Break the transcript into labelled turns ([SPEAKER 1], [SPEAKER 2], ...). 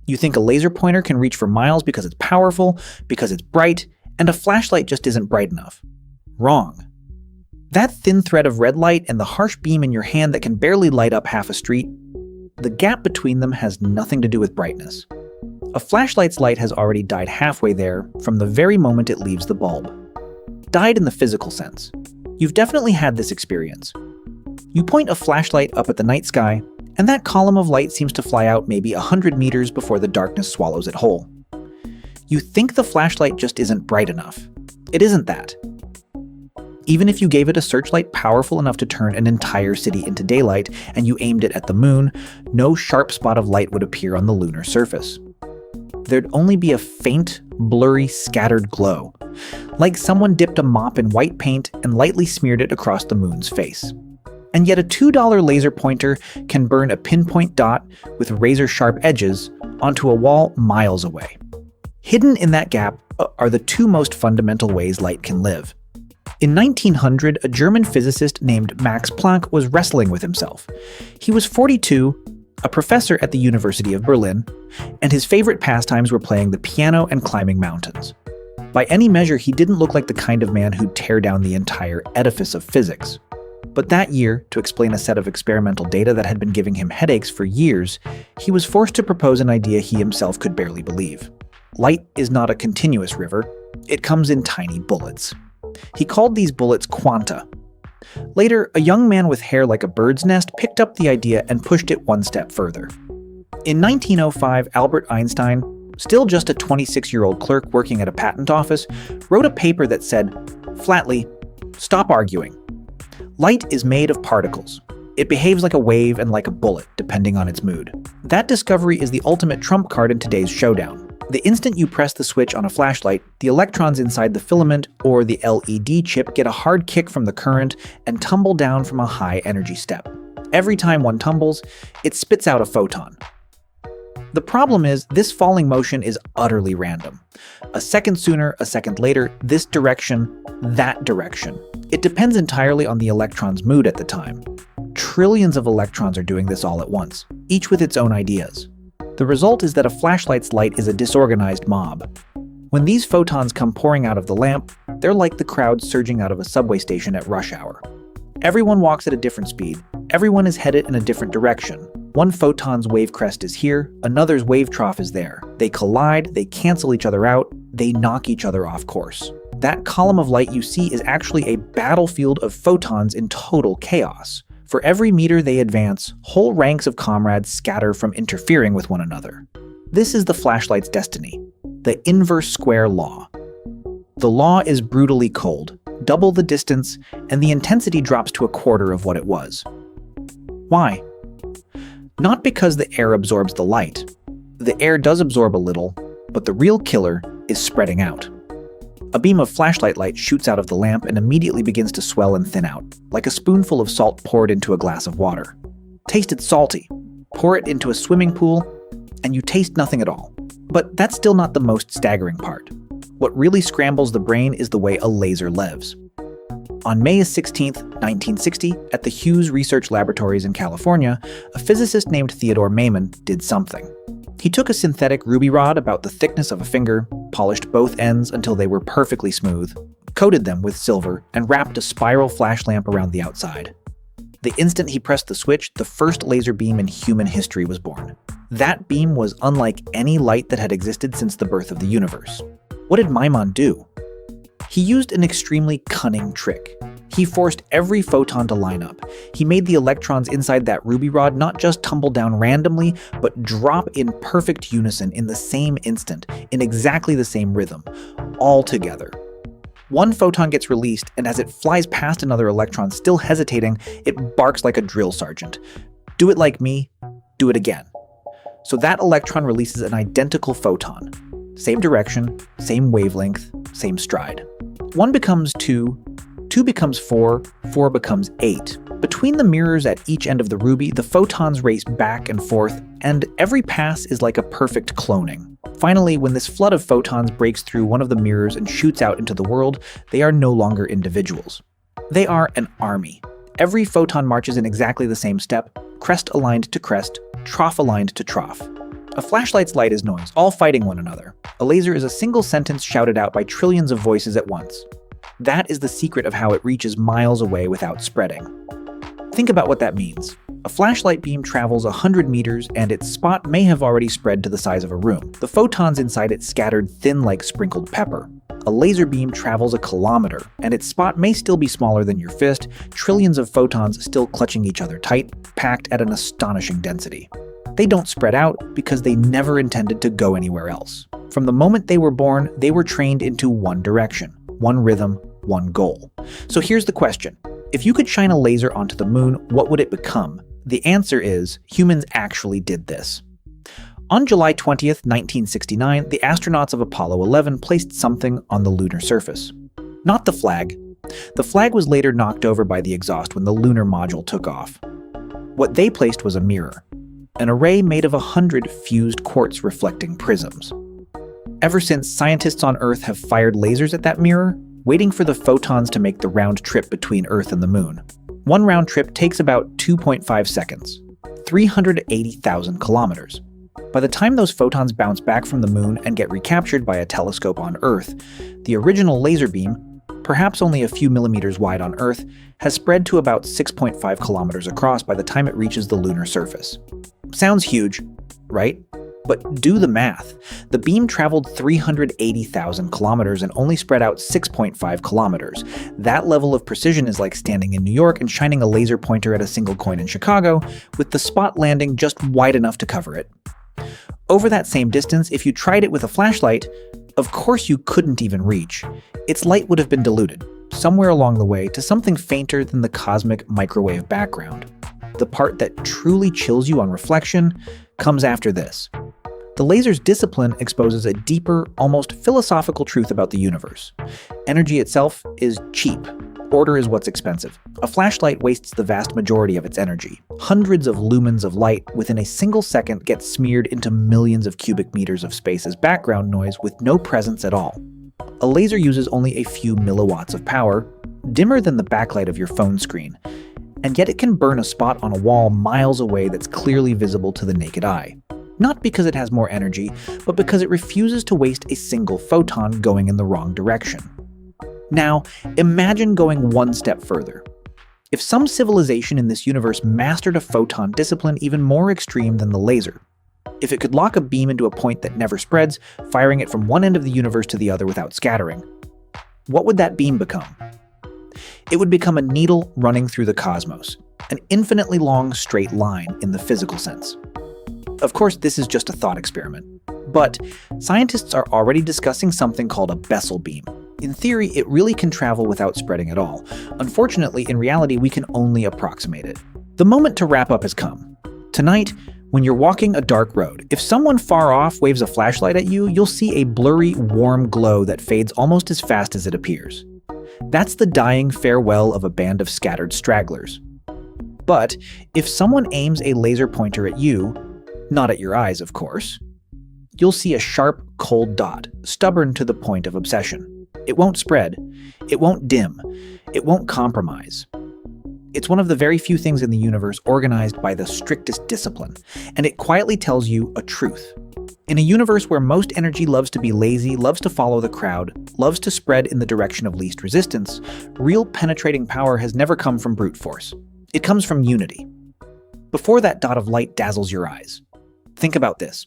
[SPEAKER 1] You think a laser pointer can reach for miles because it's powerful, because it's bright, and a flashlight just isn't bright enough. Wrong. That thin thread of red light and the harsh beam in your hand that can barely light up half a street, the gap between them has nothing to do with brightness. A flashlight's light has already died halfway there from the very moment it leaves the bulb. Died in the physical sense. You've definitely had this experience. You point a flashlight up at the night sky, and that column of light seems to fly out maybe 100 meters before the darkness swallows it whole. You think the flashlight just isn't bright enough. It isn't that. Even if you gave it a searchlight powerful enough to turn an entire city into daylight and you aimed it at the moon, no sharp spot of light would appear on the lunar surface. There'd only be a faint, blurry, scattered glow, like someone dipped a mop in white paint and lightly smeared it across the moon's face. And yet a $2 laser pointer can burn a pinpoint dot with razor-sharp edges onto a wall miles away. Hidden in that gap are the two most fundamental ways light can live. In 1900, a German physicist named Max Planck was wrestling with himself. He was 42, a professor at the University of Berlin, and his favorite pastimes were playing the piano and climbing mountains. By any measure, he didn't look like the kind of man who'd tear down the entire edifice of physics. But that year, to explain a set of experimental data that had been giving him headaches for years, he was forced to propose an idea he himself could barely believe. Light is not a continuous river. It comes in tiny bullets. He called these bullets quanta. Later, a young man with hair like a bird's nest picked up the idea and pushed it one step further. In 1905, Albert Einstein, still just a 26-year-old clerk working at a patent office, wrote a paper that said, flatly, "Stop arguing. Light is made of particles. It behaves like a wave and like a bullet, depending on its mood." That discovery is the ultimate trump card in today's showdown. The instant you press the switch on a flashlight, the electrons inside the filament or the LED chip get a hard kick from the current and tumble down from a high energy step. Every time one tumbles, it spits out a photon. The problem is, this falling motion is utterly random. A second sooner, a second later, this direction, that direction. It depends entirely on the electron's mood at the time. Trillions of electrons are doing this all at once, each with its own ideas. The result is that a flashlight's light is a disorganized mob. When these photons come pouring out of the lamp, they're like the crowd surging out of a subway station at rush hour. Everyone walks at a different speed. Everyone is headed in a different direction. One photon's wave crest is here, another's wave trough is there. They collide, they cancel each other out, they knock each other off course. That column of light you see is actually a battlefield of photons in total chaos. For every meter they advance, whole ranks of comrades scatter from interfering with one another. This is the flashlight's destiny, the inverse square law. The law is brutally cold, double the distance, and the intensity drops to a quarter of what it was. Why? Not because the air absorbs the light. The air does absorb a little, but the real killer is spreading out. A beam of flashlight light shoots out of the lamp and immediately begins to swell and thin out, like a spoonful of salt poured into a glass of water. Taste it salty. Pour it into a swimming pool, and you taste nothing at all. But that's still not the most staggering part. What really scrambles the brain is the way a laser lives. On May 16, 1960, at the Hughes Research Laboratories in California, a physicist named Theodore Maiman did something. He took a synthetic ruby rod about the thickness of a finger, polished both ends until they were perfectly smooth, coated them with silver, and wrapped a spiral flash lamp around the outside. The instant he pressed the switch, the first laser beam in human history was born. That beam was unlike any light that had existed since the birth of the universe. What did Maiman do? He used an extremely cunning trick. He forced every photon to line up. He made the electrons inside that ruby rod not just tumble down randomly, but drop in perfect unison in the same instant, in exactly the same rhythm, all together. One photon gets released, and as it flies past another electron still hesitating, it barks like a drill sergeant. Do it like me, do it again. So that electron releases an identical photon. Same direction, same wavelength, same stride. 1 becomes 2, 2 becomes 4, 4 becomes 8. Between the mirrors at each end of the ruby, the photons race back and forth, and every pass is like a perfect cloning. Finally, when this flood of photons breaks through one of the mirrors and shoots out into the world, they are no longer individuals. They are an army. Every photon marches in exactly the same step, crest aligned to crest, trough aligned to trough. A flashlight's light is noise, all fighting one another. A laser is a single sentence shouted out by trillions of voices at once. That is the secret of how it reaches miles away without spreading. Think about what that means. A flashlight beam travels 100 meters, and its spot may have already spread to the size of a room. The photons inside it scattered thin like sprinkled pepper. A laser beam travels a kilometer, and its spot may still be smaller than your fist, trillions of photons still clutching each other tight, packed at an astonishing density. They don't spread out because they never intended to go anywhere else. From the moment they were born, they were trained into one direction, one rhythm, one goal. So here's the question. If you could shine a laser onto the moon, what would it become? The answer is, humans actually did this. On July 20th, 1969, the astronauts of Apollo 11 placed something on the lunar surface. Not the flag. The flag was later knocked over by the exhaust when the lunar module took off. What they placed was a mirror, an array made of 100 fused quartz reflecting prisms. Ever since, scientists on Earth have fired lasers at that mirror, waiting for the photons to make the round trip between Earth and the moon. One round trip takes about 2.5 seconds, 380,000 kilometers. By the time those photons bounce back from the moon and get recaptured by a telescope on Earth, the original laser beam, perhaps only a few millimeters wide on Earth, has spread to about 6.5 kilometers across by the time it reaches the lunar surface. Sounds huge, right? But do the math. The beam traveled 380,000 kilometers and only spread out 6.5 kilometers. That level of precision is like standing in New York and shining a laser pointer at a single coin in Chicago, with the spot landing just wide enough to cover it. Over that same distance, if you tried it with a flashlight, of course you couldn't even reach. Its light would have been diluted, somewhere along the way, to something fainter than the cosmic microwave background. The part that truly chills you on reflection comes after this. The laser's discipline exposes a deeper, almost philosophical truth about the universe. Energy itself is cheap. Order is what's expensive. A flashlight wastes the vast majority of its energy. Hundreds of lumens of light within a single second get smeared into millions of cubic meters of space as background noise with no presence at all. A laser uses only a few milliwatts of power, dimmer than the backlight of your phone screen, and yet it can burn a spot on a wall miles away that's clearly visible to the naked eye. Not because it has more energy, but because it refuses to waste a single photon going in the wrong direction. Now, imagine going one step further. If some civilization in this universe mastered a photon discipline even more extreme than the laser, if it could lock a beam into a point that never spreads, firing it from one end of the universe to the other without scattering, what would that beam become? It would become a needle running through the cosmos, an infinitely long straight line in the physical sense. Of course, this is just a thought experiment, but scientists are already discussing something called a Bessel beam. In theory, it really can travel without spreading at all. Unfortunately, in reality, we can only approximate it. The moment to wrap up has come. Tonight, when you're walking a dark road, if someone far off waves a flashlight at you, you'll see a blurry, warm glow that fades almost as fast as it appears. That's the dying farewell of a band of scattered stragglers. But if someone aims a laser pointer at you, not at your eyes, of course, you'll see a sharp, cold dot, stubborn to the point of obsession. It won't spread. It won't dim. It won't compromise. It's one of the very few things in the universe organized by the strictest discipline, and it quietly tells you a truth. In a universe where most energy loves to be lazy, loves to follow the crowd, loves to spread in the direction of least resistance, real penetrating power has never come from brute force. It comes from unity. Before that dot of light dazzles your eyes, think about this.